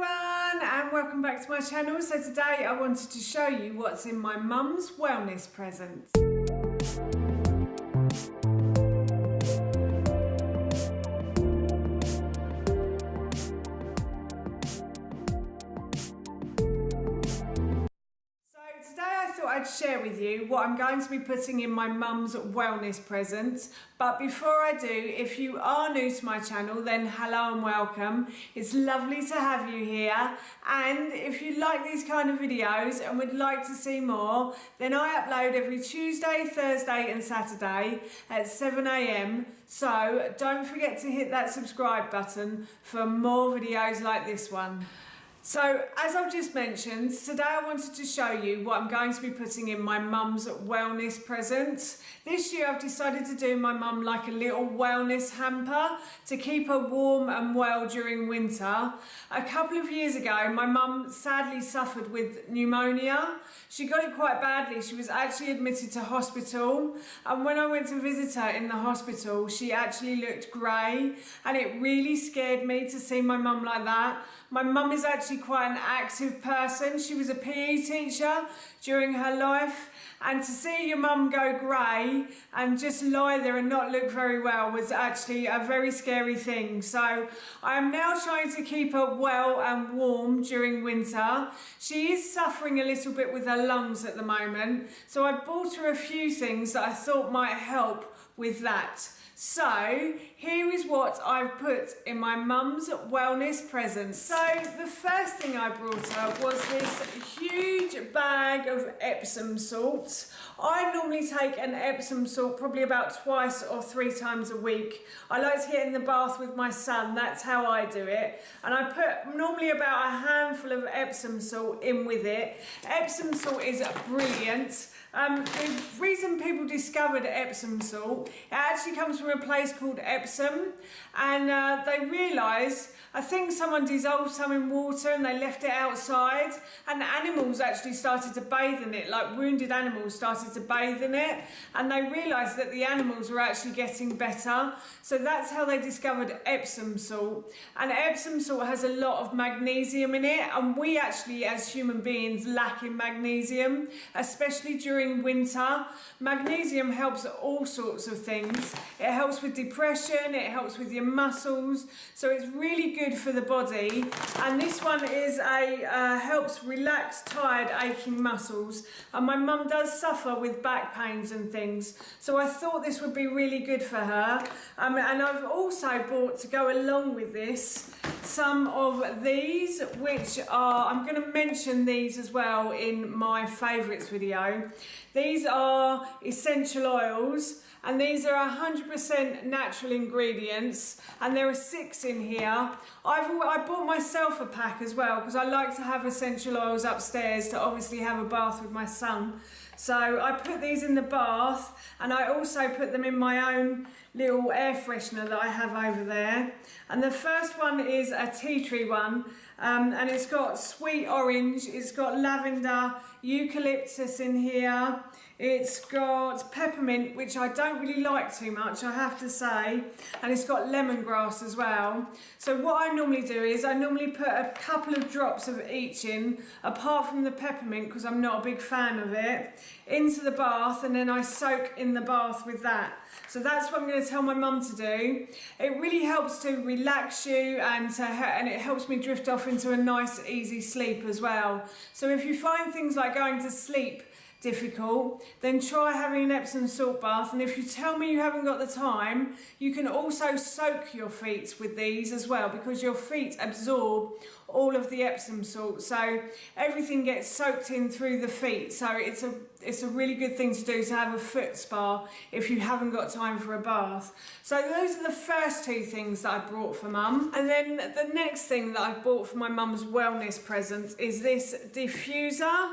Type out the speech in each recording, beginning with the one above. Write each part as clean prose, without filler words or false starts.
everyone and welcome back to my channel. So today I wanted to show you what's in my mum's wellness presents. I'd share with you what I'm going to be putting in my mum's wellness presents. But before I do, if you are new to my channel, then hello and welcome. It's lovely to have you here. And if you like these kind of videos and would like to see more, then I upload every Tuesday, Thursday and Saturday at 7 AM. So don't forget to hit that subscribe button for more videos like this one. So, as I've just mentioned, today I wanted to show you what I'm going to be putting in my mum's wellness presents. This year I've decided to do my mum like a little wellness hamper to keep her warm and well during winter. A couple of years ago, my mum sadly suffered with pneumonia. She got it quite badly. She was actually admitted to hospital, and when I went to visit her in the hospital, she actually looked grey, and it really scared me to see my mum like that. My mum is actually quite an active person. She was a PE teacher during her life, and to see your mum go grey and just lie there and not look very well was actually a very scary thing. So I am now trying to keep her well and warm during winter. She is suffering a little bit with her lungs at the moment, so I bought her a few things that I thought might help with that. So here is what I've put in my mum's wellness presents. So the first thing I brought her was this huge bag of Epsom salts. I normally take an Epsom salt probably about twice or 3 times a week. I like to get in the bath with my son, that's how I do it. And I put normally about a handful of Epsom salt in with it. Epsom salt is brilliant. The reason people discovered Epsom salt, it actually comes from a place called Epsom, and they realised, I think someone dissolved some in water and they left it outside, and animals actually started to bathe in it, like wounded animals started to bathe in it, and they realised that the animals were actually getting better. So that's how they discovered Epsom salt. And Epsom salt has a lot of magnesium in it, and we actually as human beings lack in magnesium, especially during winter. Magnesium helps all sorts of things. It helps with depression, it helps with your muscles, so it's really good for the body. And this one is helps relax tired, aching muscles. And my mum does suffer with back pains and things, so I thought this would be really good for her. And I've also bought, to go along with this, some of these, which are, I'm going to mention these as well in my favourites video. These are essential oils, and these are 100% natural ingredients, and there are 6 in here. I bought myself a pack as well because I like to have essential oils upstairs to obviously have a bath with my son. So I put these in the bath, and I also put them in my own little air freshener that I have over there. And the first one is a tea tree one, and it's got sweet orange, it's got lavender, eucalyptus in here, it's got peppermint, which I don't really like too much, I have to say, and it's got lemongrass as well. So what I normally do is I normally put a couple of drops of each in, apart from the peppermint because I'm not a big fan of it, into the bath, and then I soak in the bath with that. So that's what I'm going to tell my mum to do. It really helps to relax you, and it helps me drift off into a nice easy sleep as well. So if you find things like going to sleep difficult, then try having an Epsom salt bath. And if you tell me you haven't got the time, you can also soak your feet with these as well, because your feet absorb all of the Epsom salt, so everything gets soaked in through the feet. So it's a really good thing to do, to have a foot spa if you haven't got time for a bath. So those are the first 2 things that I brought for mum. And then the next thing that I bought for my mum's wellness present is this diffuser.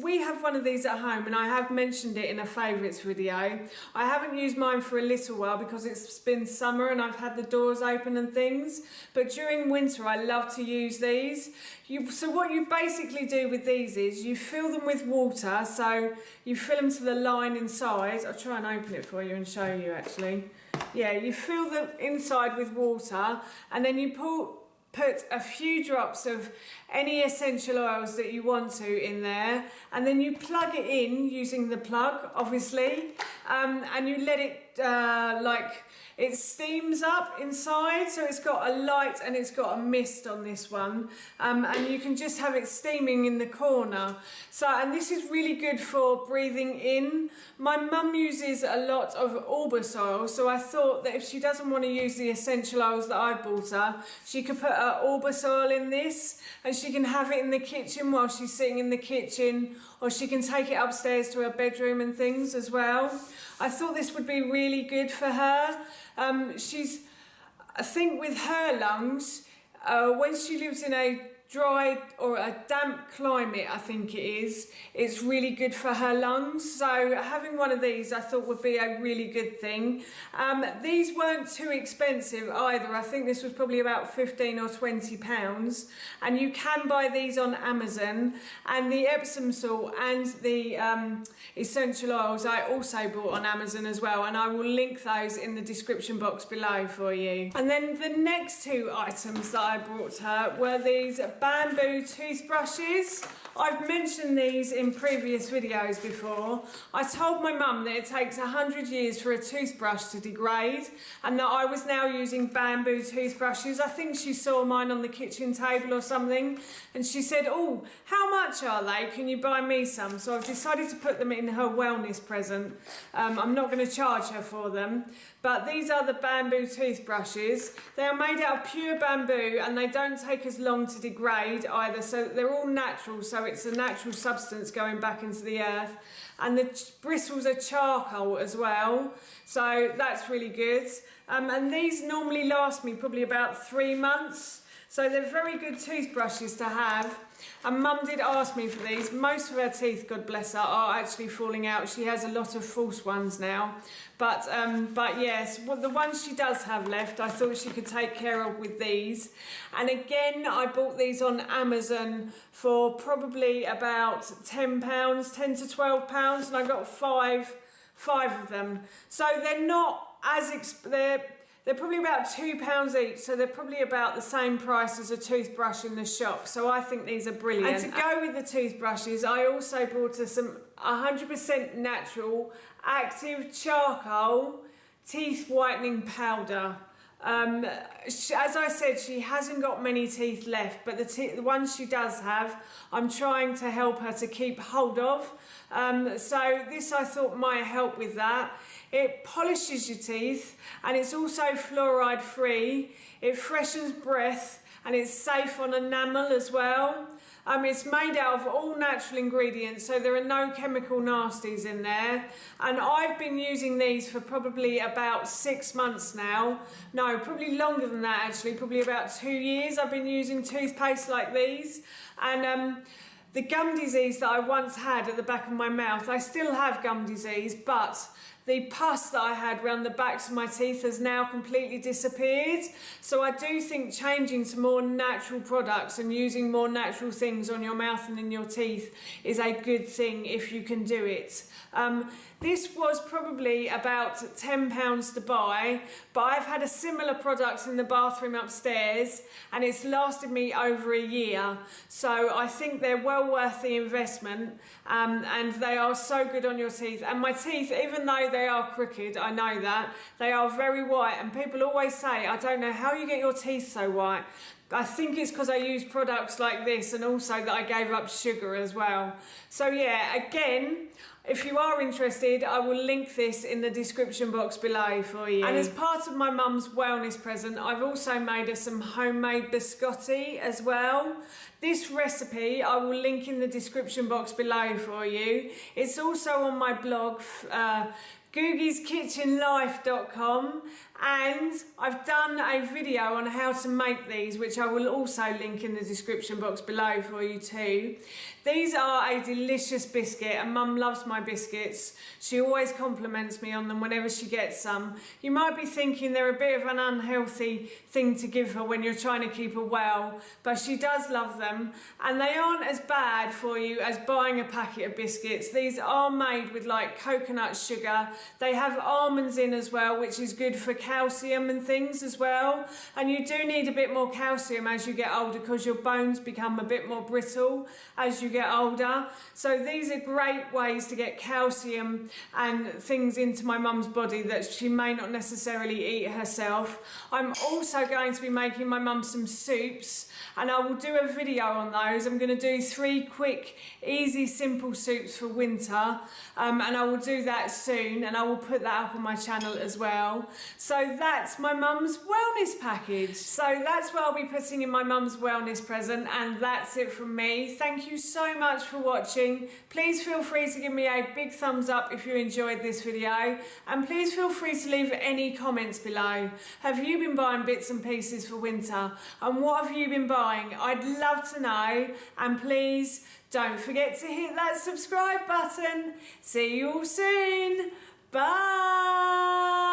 We have one of these at home, and I have mentioned it in a favourites video. I haven't used mine for a little while because it's been summer and I've had the doors open and things, but during winter I love to use these. So what you basically do with these is you fill them with water, so you fill them to the line inside. I'll try and open it for you and show you actually. Yeah, you fill the inside with water, and then you put put a few drops of any essential oils that you want to in there, and then you plug it in using the plug, obviously, and you let it it steams up inside, so it's got a light and it's got a mist on this one, and you can just have it steaming in the corner. So, and this is really good for breathing in. My mum uses a lot of Orbis oil, so I thought that if she doesn't want to use the essential oils that I bought her, she could put her Orbis oil in this, and she can have it in the kitchen while she's sitting in the kitchen, or she can take it upstairs to her bedroom and things as well. I thought this would be really good for her. I think with her lungs, when she lives in a dry or a damp climate, I think it is, it's really good for her lungs. So having one of these I thought would be a really good thing. These weren't too expensive either. I think this was probably about 15 or 20 pounds, and you can buy these on Amazon. And the Epsom salt and the essential oils I also bought on Amazon as well, and I will link those in the description box below for you. And then the next two items that I brought her were these bamboo toothbrushes. I've mentioned these in previous videos before. I told my mum that it takes 100 years for a toothbrush to degrade, and that I was now using bamboo toothbrushes. I think she saw mine on the kitchen table or something, and she said, "Oh, how much are they? Can you buy me some?" So I've decided to put them in her wellness present. I'm not going to charge her for them, but these are the bamboo toothbrushes. They are made out of pure bamboo, and they don't take as long to degrade either, so they're all natural, so it's a natural substance going back into the earth. And the bristles are charcoal as well, so that's really good. And these normally last me probably about 3 months, so they're very good toothbrushes to have. And Mum did ask me for these. Most of her teeth, God bless her, are actually falling out. She has a lot of false ones now. But yes, the ones she does have left, I thought she could take care of with these. And again, I bought these on Amazon for probably about £10, £10 to £12, and I got five of them. So they're not as they're probably about £2 each, so they're probably about the same price as a toothbrush in the shop. So I think these are brilliant. And to go with the toothbrushes, I also bought her some 100% natural active charcoal teeth whitening powder. As I said, she hasn't got many teeth left, but the ones she does have, I'm trying to help her to keep hold of. So this I thought might help with that. It polishes your teeth, and it's also fluoride free. It freshens breath, and it's safe on enamel as well. It's made out of all natural ingredients, so there are no chemical nasties in there. And I've been using these for probably about 6 months now. No, probably longer than that actually, probably about 2 years I've been using toothpaste like these. And the gum disease that I once had at the back of my mouth, I still have gum disease, but the pus that I had around the backs of my teeth has now completely disappeared. So I do think changing to more natural products and using more natural things on your mouth and in your teeth is a good thing if you can do it. This was probably about £10 to buy, but I've had a similar product in the bathroom upstairs, and it's lasted me over a year. So I think they're well worth the investment, and they are so good on your teeth. And my teeth, even though they are crooked, I know that, they are very white, and people always say, I don't know how you get your teeth so white. I think it's because I use products like this, and also that I gave up sugar as well. So yeah, again, if you are interested, I will link this in the description box below for you. And as part of my mum's wellness present, I've also made her some homemade biscotti as well. This recipe I will link in the description box below for you. It's also on my blog, googie'skitchenlife.com, and I've done a video on how to make these, which I will also link in the description box below for you too. These are a delicious biscuit, and Mum loves my biscuits. She always compliments me on them whenever she gets some. You might be thinking they're a bit of an unhealthy thing to give her when you're trying to keep her well, but she does love them, and they aren't as bad for you as buying a packet of biscuits. These are made with like coconut sugar. They have almonds in as well, which is good for calcium and things as well. And you do need a bit more calcium as you get older because your bones become a bit more brittle as you get older. So these are great ways to get calcium and things into my mum's body that she may not necessarily eat herself. I'm also going to be making my mum some soups, and I will do a video on those. I'm going to do 3 quick, easy, simple soups for winter, and I will do that soon, and I will put that up on my channel as well. So that's my mum's wellness package. So that's what I'll be putting in my mum's wellness present, and that's it from me. Thank you so much for watching. Please feel free to give me a big thumbs up if you enjoyed this video, and please feel free to leave any comments below. Have you been buying bits and pieces for winter, and what have you been buying? I'd love to know, and please don't forget to hit that subscribe button. See you all soon. Bye.